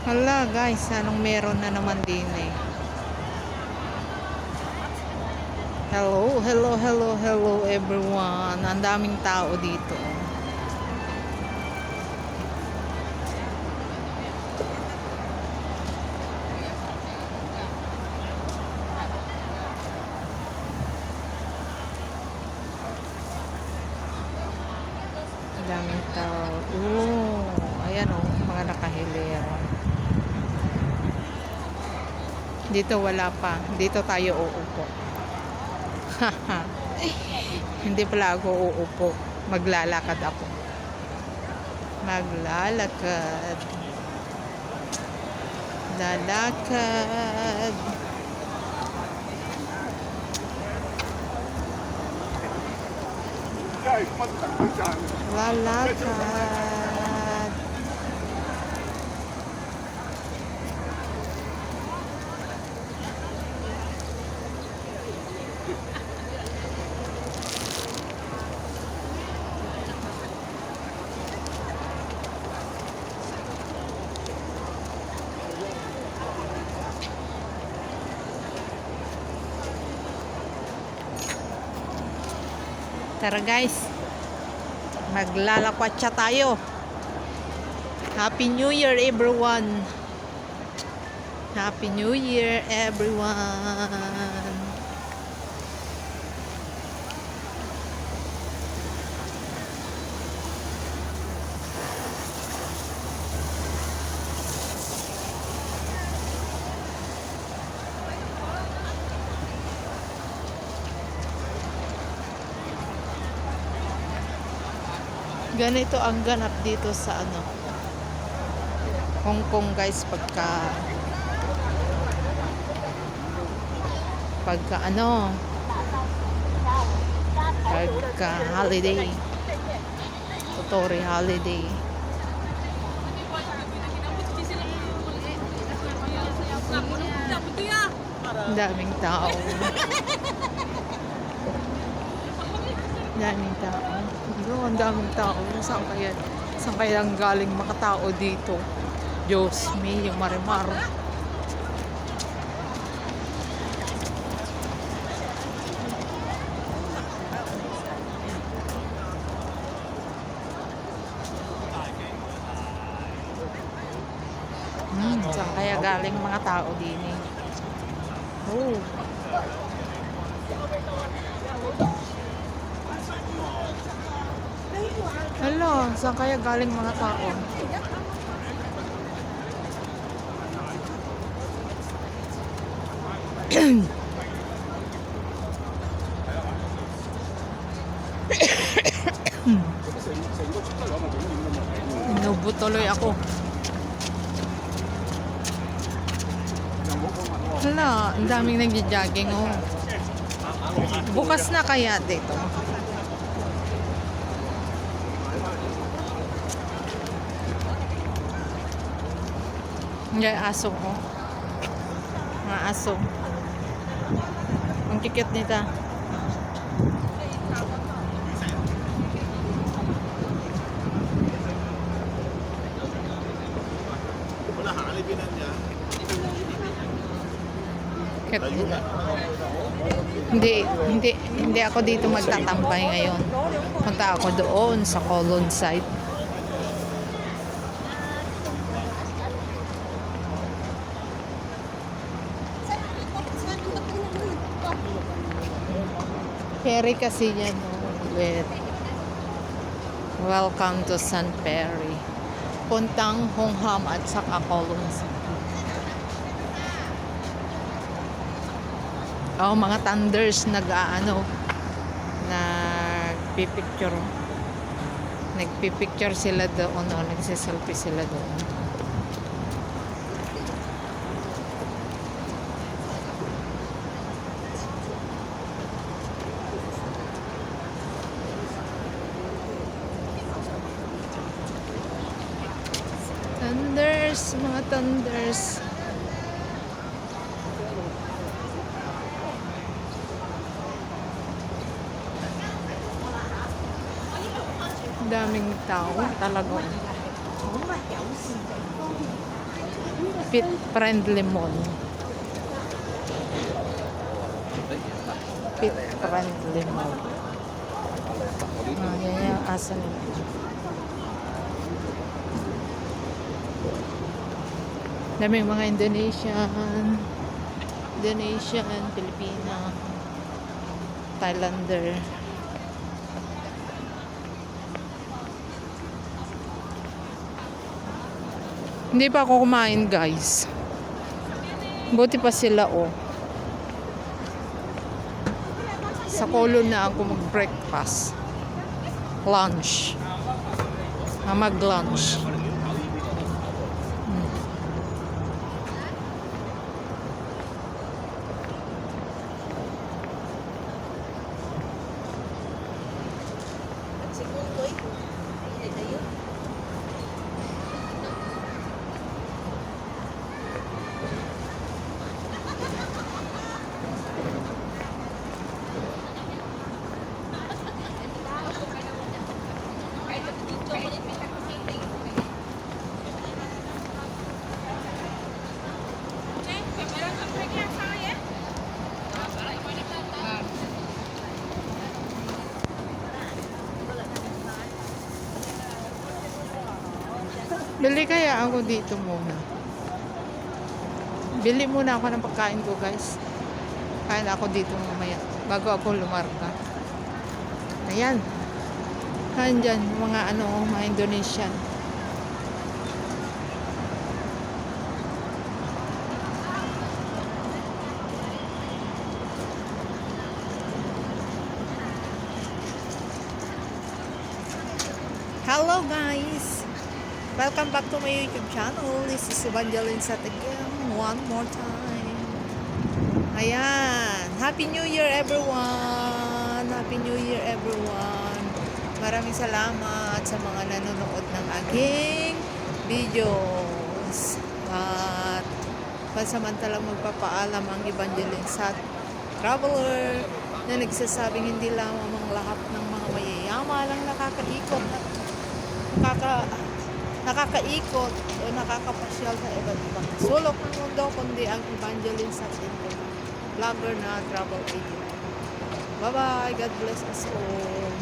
Hala guys, anong meron na naman din eh. Hello, hello, hello, hello everyone. Ang daming tao dito. Ang daming tao. Ayan oh, mga nakahilera. Dito wala pa. Dito tayo uupo. Hindi pala ako uupo. Maglalakad ako. Maglalakad. Lalakad. Lalakad. Tara guys, maglalakwatsa tayo. Happy New Year everyone. Happy New Year everyone. Ganito ang ganap dito sa Hong Kong guys, pagka holiday, Totori holiday. Ang daming tao. Daming tao. Ang daming tao. Saan kaya ang galing mga tao dito? Diyos me, yung marimar. Saan kaya galing mga tao din eh? Oh. Hello, saan kaya galing mga tao? Inubo tuloy ako. Hala, ang daming nagja-jogging oh. Bukas na kaya dito? Hindi, aso ko. Mga aso. Ang kikit nita. Kit nita. Hindi ako dito magtatambay ngayon. Punta ako doon sa Colon site. Ferry kasi yan with welcome to San Perry. Puntang Hong Ham at saka Colon. Oh, mga thunders nagpipicture. Nagpipicture sila doon, nagsiselfie sila doon. Thunders, mga thunders. Daming tao talaga. Pit Friendly Mall. Pit Friendly Mall. Yan yung asa nila. Daming mga Indonesian, Pilipina, Thailander. Hindi pa ako kumain, guys. Buti pa sila, oh. Sa Colon na ako mag-breakfast. Lunch. Mag-lunch. Bili kaya ako dito muna. Bili muna ako ng pagkain ko, guys. Kain ako dito mamaya bago ako lumarga. Ayan. Nandyan mga mga Indonesian. Hello, guys. Welcome back to my YouTube channel. This is Evangeline Satagyang. One more time. Ayan. Happy New Year, everyone. Happy New Year, everyone. Maraming salamat sa mga nanonood ng aking videos. At pansamantalang magpapaalam ang Evangeline Sat Traveler na nagsasabing hindi lamang ang lahat ng mga mayayaman ang nakakaikot o nakakapasyal sa iba't ibang sulok ng mundo, kundi ang Evangeline sa vlogger na travel agent. Bye-bye. God bless us all.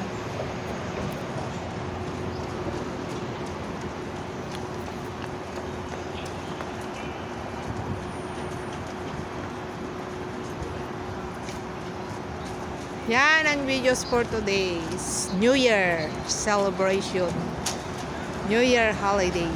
Yan ang videos for today's New Year celebration. New Year holiday.